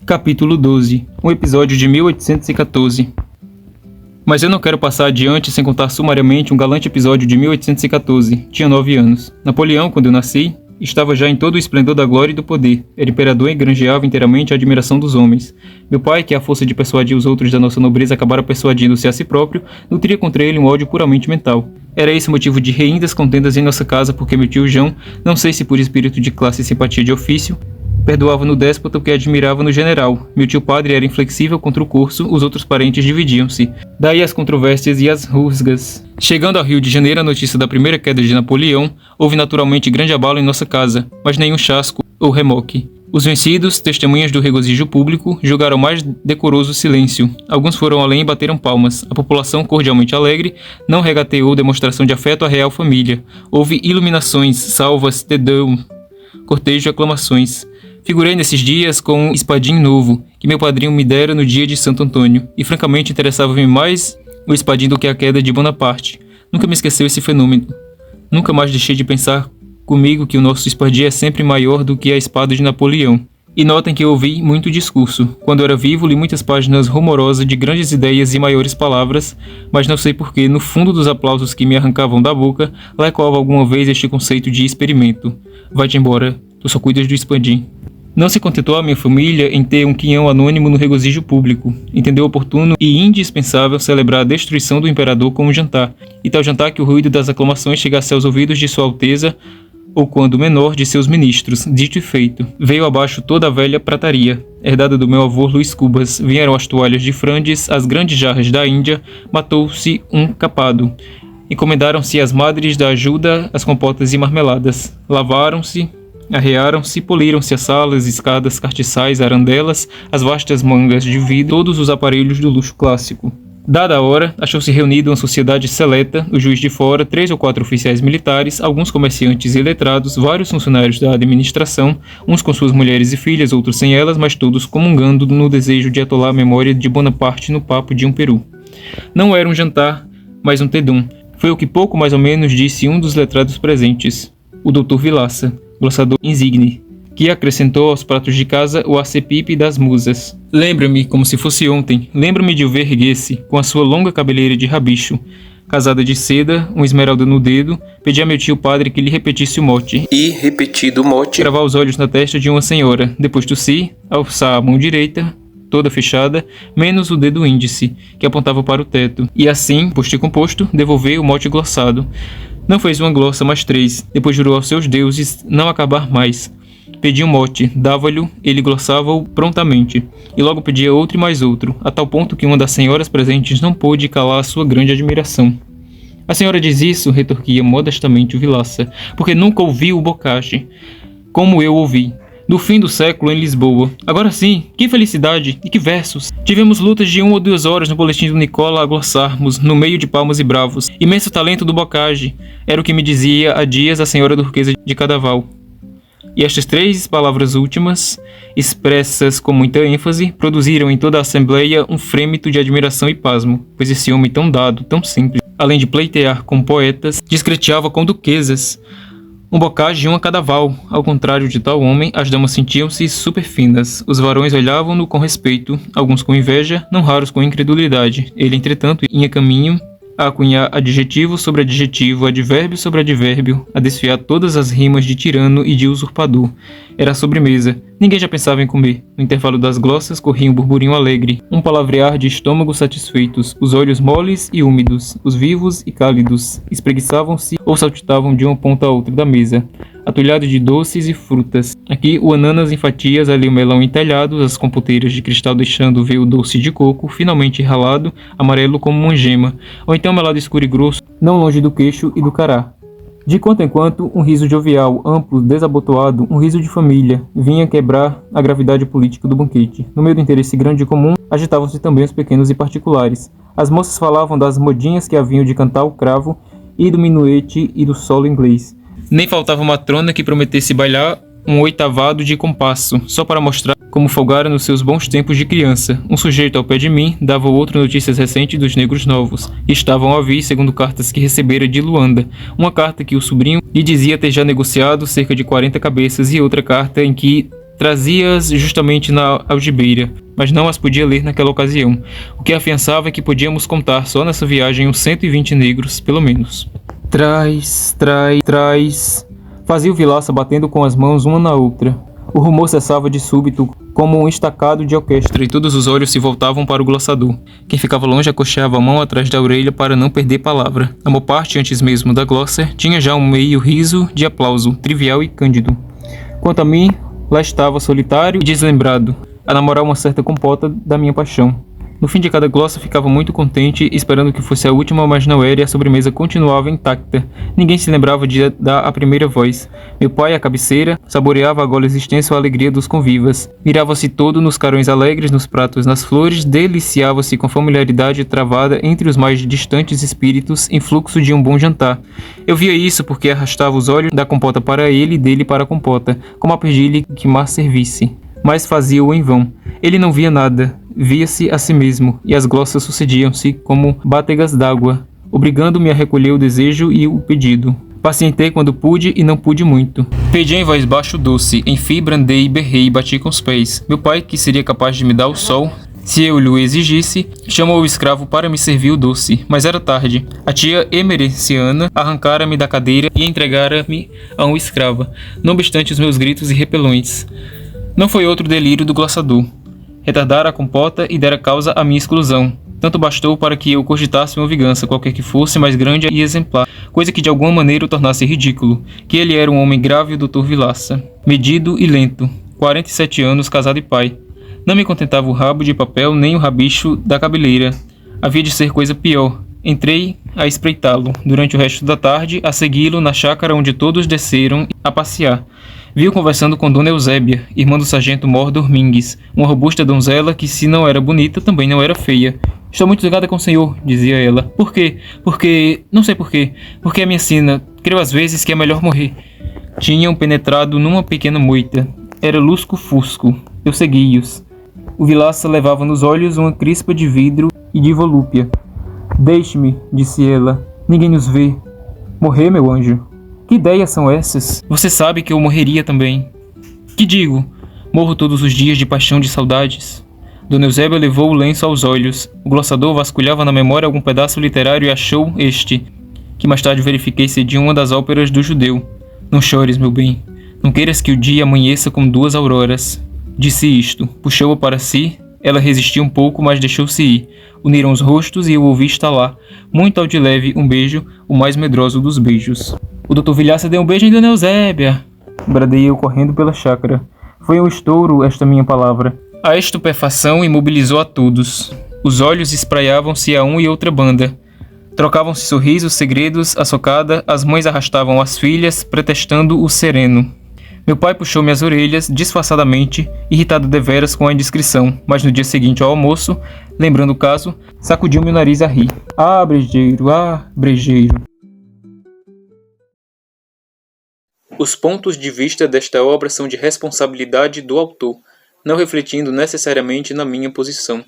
Capítulo 12. Um episódio de 1814. Mas eu não quero passar adiante sem contar sumariamente um galante episódio de 1814. Tinha 9 anos. Napoleão, quando eu nasci, estava já em todo o esplendor da glória e do poder. Era imperador e granjeava inteiramente a admiração dos homens. Meu pai, que à força de persuadir os outros da nossa nobreza acabara persuadindo-se a si próprio, nutria contra ele um ódio puramente mental. Era esse motivo de reindas contendas em nossa casa porque meu tio João, não sei se por espírito de classe e simpatia de ofício, perdoava no déspota o que admirava no general. Meu tio padre era inflexível contra o curso, os outros parentes dividiam-se. Daí as controvérsias e as rusgas. Chegando ao Rio de Janeiro a notícia da primeira queda de Napoleão, houve naturalmente grande abalo em nossa casa, mas nenhum chasco ou remoque. Os vencidos, testemunhas do regozijo público, julgaram mais decoroso silêncio. Alguns foram além e bateram palmas. A população, cordialmente alegre, não regateou demonstração de afeto à real família. Houve iluminações, salvas, te deum, cortejo e aclamações. Figurei nesses dias com um espadim novo, que meu padrinho me dera no dia de Santo Antônio, e francamente interessava-me mais o espadim do que a queda de Bonaparte. Nunca me esqueceu esse fenômeno. Nunca mais deixei de pensar comigo que o nosso espadim é sempre maior do que a espada de Napoleão. E notem que eu ouvi muito discurso. Quando era vivo, li muitas páginas rumorosas de grandes ideias e maiores palavras, mas não sei porquê, no fundo dos aplausos que me arrancavam da boca, lá ecoava alguma vez este conceito de experimento. Vai-te embora, tu só cuidas do espadim. Não se contentou a minha família em ter um quinhão anônimo no regozijo público. Entendeu oportuno e indispensável celebrar a destruição do imperador com um jantar, e tal jantar que o ruído das aclamações chegasse aos ouvidos de Sua Alteza, ou quando menor, de seus ministros. Dito e feito. Veio abaixo toda a velha prataria, herdada do meu avô Luís Cubas. Vieram as toalhas de Frandes, as grandes jarras da Índia, matou-se um capado. Encomendaram-se as madres da ajuda, as compotas e marmeladas. Lavaram-se, arrearam-se, poliram-se as salas, escadas, cartiçais, arandelas, as vastas mangas de vidro, todos os aparelhos do luxo clássico. Dada a hora, achou-se reunido uma sociedade seleta, o juiz de fora, 3 ou 4 oficiais militares, alguns comerciantes e letrados, vários funcionários da administração, uns com suas mulheres e filhas, outros sem elas, mas todos comungando no desejo de atolar a memória de Bonaparte no papo de um peru. Não era um jantar, mas um tedum. Foi o que pouco mais ou menos disse um dos letrados presentes, o Dr. Vilaça, glossador insigne, que acrescentou aos pratos de casa o arcepipe das musas. Lembra-me, como se fosse ontem, lembra-me de o ver erguer-se, com a sua longa cabeleira de rabicho, casada de seda, um esmeralda no dedo, pedi a meu tio padre que lhe repetisse o mote. E, repetido o mote, cravar os olhos na testa de uma senhora, depois tossir, alçar a mão direita, toda fechada, menos o dedo índice, que apontava para o teto, e assim, posto e composto, devolver o mote glossado. Não fez uma glossa, mas 3, depois jurou aos seus deuses não acabar mais. Pedia um mote, dava-lhe, ele glossava-o prontamente, e logo pedia outro e mais outro, a tal ponto que uma das senhoras presentes não pôde calar a sua grande admiração. A senhora diz isso, retorquia modestamente o Vilaça, porque nunca ouviu o Bocage, como eu ouvi, do fim do século em Lisboa. Agora sim, que felicidade e que versos! Tivemos lutas de 1 ou 2 horas no boletim do Nicola a glossarmos, no meio de palmas e bravos. Imenso talento do Bocage, era o que me dizia há dias a senhora Durquesa de Cadaval. E estas 3 palavras últimas, expressas com muita ênfase, produziram em toda a assembleia um frêmito de admiração e pasmo, pois esse homem tão dado, tão simples, além de pleitear com poetas, discreteava com duquesas. Um Bocage e uma Cadaval. Ao contrário de tal homem, as damas sentiam-se superfinas. Os varões olhavam-no com respeito, alguns com inveja, não raros com incredulidade. Ele, entretanto, ia caminho a acunhar adjetivo sobre adjetivo, advérbio sobre advérbio, a desfiar todas as rimas de tirano e de usurpador. Era a sobremesa. Ninguém já pensava em comer. No intervalo das glossas corria um burburinho alegre, um palavrear de estômagos satisfeitos, os olhos moles e úmidos, os vivos e cálidos, espreguiçavam-se ou saltitavam de uma ponta a outra da mesa, atulhado de doces e frutas. Aqui o ananas em fatias, ali o melão em talhados, as compoteiras de cristal deixando ver o doce de coco, finalmente ralado, amarelo como uma gema, ou então melado escuro e grosso, não longe do queixo e do cará. De quanto em quanto, um riso jovial, amplo, desabotoado, um riso de família, vinha quebrar a gravidade política do banquete. No meio do interesse grande e comum, agitavam-se também os pequenos e particulares. As moças falavam das modinhas que haviam de cantar o cravo, e do minuete e do solo inglês. Nem faltava matrona que prometesse bailar um oitavado de compasso, só para mostrar como folgara nos seus bons tempos de criança. Um sujeito ao pé de mim dava ao outro notícias recentes dos negros novos, que estavam a vir segundo cartas que recebera de Luanda. Uma carta que o sobrinho lhe dizia ter já negociado cerca de 40 cabeças e outra carta em que Trazia-as justamente na algibeira, mas não as podia ler naquela ocasião, o que afiançava que podíamos contar só nessa viagem uns 120 negros, pelo menos. Traz, fazia o Vilaça batendo com as mãos uma na outra. O rumor cessava de súbito, como um estacado de orquestra, e todos os olhos se voltavam para o glossador. Quem ficava longe acocheava a mão atrás da orelha para não perder palavra. A maior parte, antes mesmo da glosser, tinha já um meio riso de aplauso, trivial e cândido. Quanto a mim, lá estava solitário e deslembrado, a namorar uma certa compota da minha paixão. No fim de cada glossa ficava muito contente, esperando que fosse a última, mas não era, e a sobremesa continuava intacta. Ninguém se lembrava de dar a primeira voz. Meu pai, à cabeceira, saboreava a goles extenso a alegria dos convivas. Mirava-se todo nos carões alegres, nos pratos, nas flores, deliciava-se com a familiaridade travada entre os mais distantes espíritos em fluxo de um bom jantar. Eu via isso porque arrastava os olhos da compota para ele e dele para a compota, como a pedir-lhe que mais servisse. Mas fazia-o em vão. Ele não via nada, via-se a si mesmo, e as glossas sucediam-se como bátegas d'água, obrigando-me a recolher o desejo e o pedido. Pacientei quando pude e não pude muito. Pedi em voz baixa o doce, enfim brandei, berrei e bati com os pés. Meu pai, que seria capaz de me dar o sol, se eu lhe exigisse, chamou o escravo para me servir o doce, mas era tarde. A tia emerenciana arrancara-me da cadeira e entregara-me a uma escrava, não obstante os meus gritos e repelões. Não foi outro delírio do glossador. Retardara a compota e dera causa à minha exclusão. Tanto bastou para que eu cogitasse uma vingança, qualquer que fosse, mais grande e exemplar, coisa que de alguma maneira o tornasse ridículo, que ele era um homem grave e o Dr. Vilaça, medido e lento, 47 anos, casado e pai. Não me contentava o rabo de papel nem o rabicho da cabeleira. Havia de ser coisa pior. Entrei a espreitá-lo, durante o resto da tarde, a segui-lo na chácara onde todos desceram a passear. Vi-o conversando com Dona Eusébia, irmã do sargento Mor Dormingues, uma robusta donzela que, se não era bonita, também não era feia. Estou muito ligada com o senhor, dizia ela. Por quê? Porque... não sei por quê. Porque a minha sina, creio às vezes que é melhor morrer. Tinham penetrado numa pequena moita. Era lusco-fusco. Eu segui-os. O Vilaça levava nos olhos uma crispa de vidro e de volúpia. Deixe-me, disse ela. Ninguém nos vê. Morrer, meu anjo? Que ideias são essas? Você sabe que eu morreria também. Que digo? Morro todos os dias de paixão e de saudades. Dona Eusébia levou o lenço aos olhos. O glossador vasculhava na memória algum pedaço literário e achou este, que mais tarde verifiquei ser de uma das óperas do judeu. Não chores, meu bem. Não queiras que o dia amanheça com 2 auroras. Disse isto. Puxou-a para si. Ela resistiu um pouco, mas deixou-se ir. Uniram os rostos e eu ouvi estalar, muito ao de leve, um beijo, o mais medroso dos beijos. O Dr. Vilaça deu um beijo em Dona Eusébia, bradei eu correndo pela chácara. Foi um estouro esta minha palavra. A estupefação imobilizou a todos. Os olhos espraiavam-se a um e outra banda. Trocavam-se sorrisos, segredos, a socada, as mães arrastavam as filhas, pretextando o sereno. Meu pai puxou-me as orelhas, disfarçadamente, irritado deveras com a indiscrição, mas no dia seguinte ao almoço, lembrando o caso, sacudiu-me o nariz a rir. Ah, brejeiro, ah, brejeiro. Os pontos de vista desta obra são de responsabilidade do autor, não refletindo necessariamente na minha posição.